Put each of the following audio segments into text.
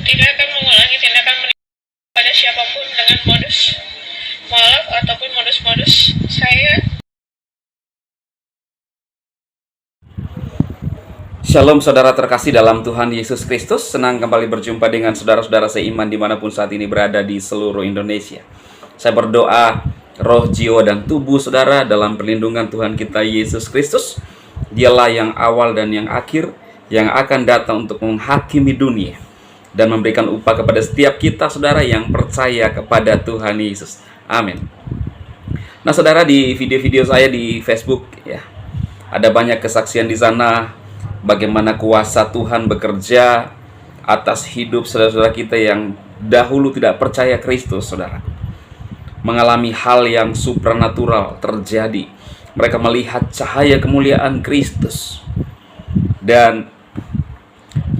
tidak akan mengulangi tindakan menipu pada siapapun dengan modus malaf ataupun modus-modus saya. Shalom saudara terkasih dalam Tuhan Yesus Kristus. Senang kembali berjumpa dengan saudara-saudara seiman dimanapun saat ini berada di seluruh Indonesia. Saya berdoa roh, jiwa, dan tubuh saudara dalam perlindungan Tuhan kita Yesus Kristus. Dialah yang awal dan yang akhir, yang akan datang untuk menghakimi dunia dan memberikan upah kepada setiap kita saudara yang percaya kepada Tuhan Yesus. Amin. Nah saudara, di video-video saya di Facebook ya, ada banyak kesaksian di sana bagaimana kuasa Tuhan bekerja atas hidup saudara-saudara kita yang dahulu tidak percaya Kristus, saudara. Mengalami hal yang supranatural terjadi. Mereka melihat cahaya kemuliaan Kristus. Dan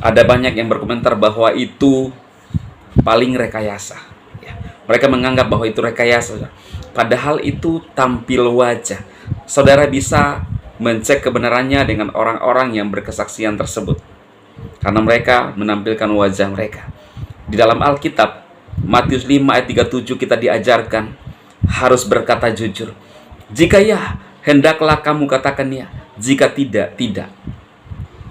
ada banyak yang berkomentar bahwa itu paling rekayasa. Mereka menganggap bahwa itu rekayasa. Padahal itu tampil wajah. Saudara bisa mencek kebenarannya dengan orang-orang yang berkesaksian tersebut, karena mereka menampilkan wajah mereka. Di dalam Alkitab, Matius 5 ayat 37 kita diajarkan harus berkata jujur. Jika ya, hendaklah kamu katakan ya. Jika tidak, tidak.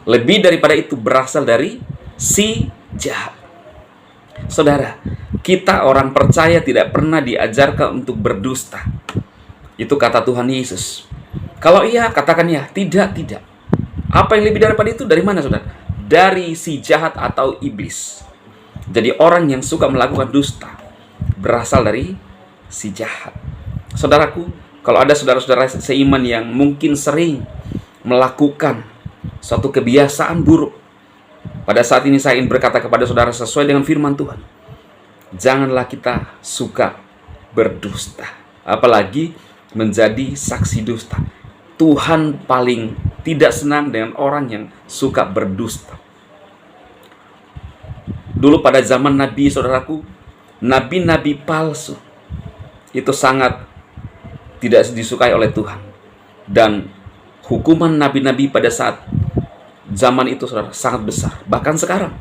Lebih daripada itu berasal dari si jahat. Saudara, kita orang percaya tidak pernah diajarkan untuk berdusta. Itu kata Tuhan Yesus. Kalau iya, katakan ya. Tidak, tidak. Apa yang lebih daripada itu dari mana, saudara? Dari si jahat atau iblis. Jadi orang yang suka melakukan dusta berasal dari si jahat. Saudaraku, kalau ada saudara-saudara seiman yang mungkin sering melakukan suatu kebiasaan buruk, pada saat ini saya ingin berkata kepada saudara sesuai dengan firman Tuhan. Janganlah kita suka berdusta, apalagi menjadi saksi dusta. Tuhan paling tidak senang dengan orang yang suka berdusta. Dulu pada zaman Nabi, saudaraku, nabi-nabi palsu itu sangat tidak disukai oleh Tuhan. Dan hukuman nabi-nabi pada saat zaman itu, saudara, sangat besar. Bahkan sekarang,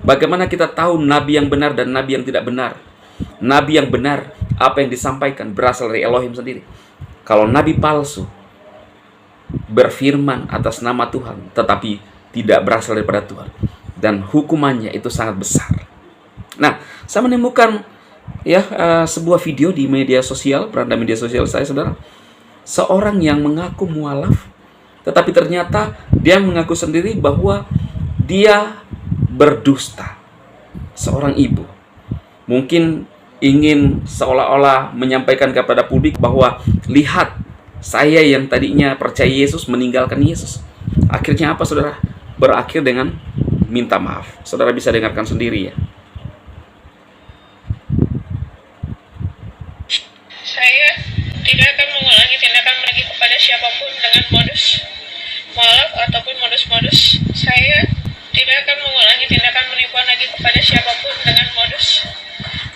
bagaimana kita tahu nabi yang benar dan nabi yang tidak benar? Nabi yang benar, apa yang disampaikan berasal dari Elohim sendiri. Kalau nabi palsu berfirman atas nama Tuhan tetapi tidak berasal daripada Tuhan, dan hukumannya itu sangat besar. Nah, saya menemukan sebuah video di media sosial, beranda media sosial saya, saudara. Seorang yang mengaku mualaf, tetapi ternyata dia mengaku sendiri bahwa dia berdusta. Seorang ibu mungkin ingin seolah-olah menyampaikan kepada publik bahwa lihat, saya yang tadinya percaya Yesus meninggalkan Yesus. Akhirnya apa, saudara? Berakhir dengan minta maaf. Saudara bisa dengarkan sendiri ya. Saya tidak akan mengulangi tindakan lagi kepada siapapun dengan modus malaf ataupun modus-modus. Saya tidak akan mengulangi tindakan penipuan lagi kepada siapapun dengan modus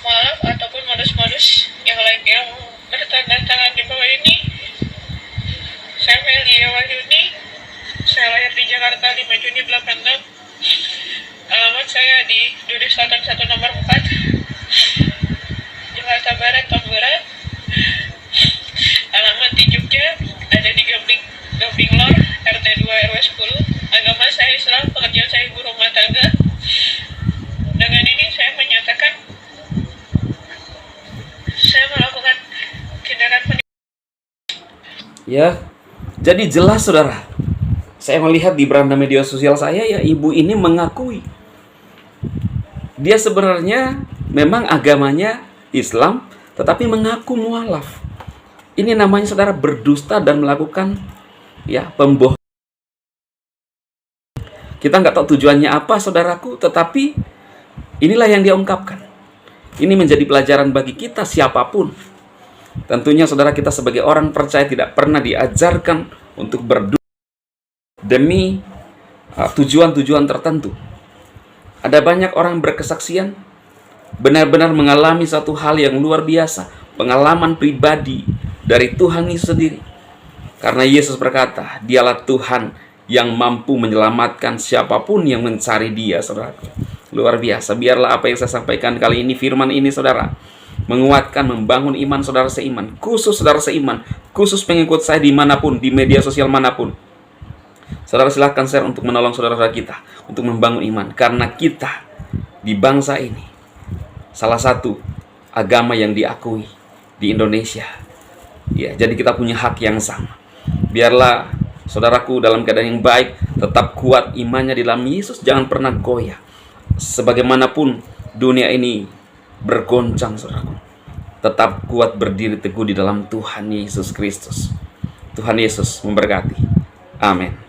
malaf ataupun modus-modus yang lain yang bertanda tangan di bawah ini. Saya Melia Wahyuni, saya lahir di Jakarta 5 Juni 86. Alamat saya di Duri Selatan 1 nomor 4, Jakarta Barat, Tambora. Alamat di Jogja, ada di Gambling Lor, RT 2 RW 10. Agama saya Islam, pekerjaan saya ibu rumah tangga. Dengan ini saya menyatakan saya melakukan tindakan Ya, jadi jelas, saudara. Saya melihat di beranda media sosial saya, ya, ibu ini mengakui dia sebenarnya memang agamanya Islam, tetapi mengaku mualaf. Ini namanya, saudara, berdusta dan melakukan pembohongan. Kita nggak tahu tujuannya apa, saudaraku, tetapi inilah yang dia ungkapkan. Ini menjadi pelajaran bagi kita siapapun. Tentunya, saudara, kita sebagai orang percaya tidak pernah diajarkan untuk berdusta demi tujuan-tujuan tertentu. Ada banyak orang berkesaksian benar-benar mengalami satu hal yang luar biasa, pengalaman pribadi dari Tuhan Yesus sendiri. Karena Yesus berkata, dialah Tuhan yang mampu menyelamatkan siapapun yang mencari dia, saudara. Luar biasa. Biarlah apa yang saya sampaikan kali ini, firman ini saudara, menguatkan, membangun iman saudara seiman, khusus saudara seiman, khusus pengikut saya dimanapun, di media sosial manapun. Saudara silahkan share untuk menolong saudara-saudara kita, untuk membangun iman. Karena kita di bangsa ini salah satu agama yang diakui di Indonesia. Ya, jadi kita punya hak yang sama. Biarlah saudaraku dalam keadaan yang baik, tetap kuat imannya di dalam Yesus, jangan pernah goyah. Sebagaimanapun dunia ini bergoncang, saudaraku, tetap kuat berdiri teguh di dalam Tuhan Yesus Kristus. Tuhan Yesus memberkati. Amin.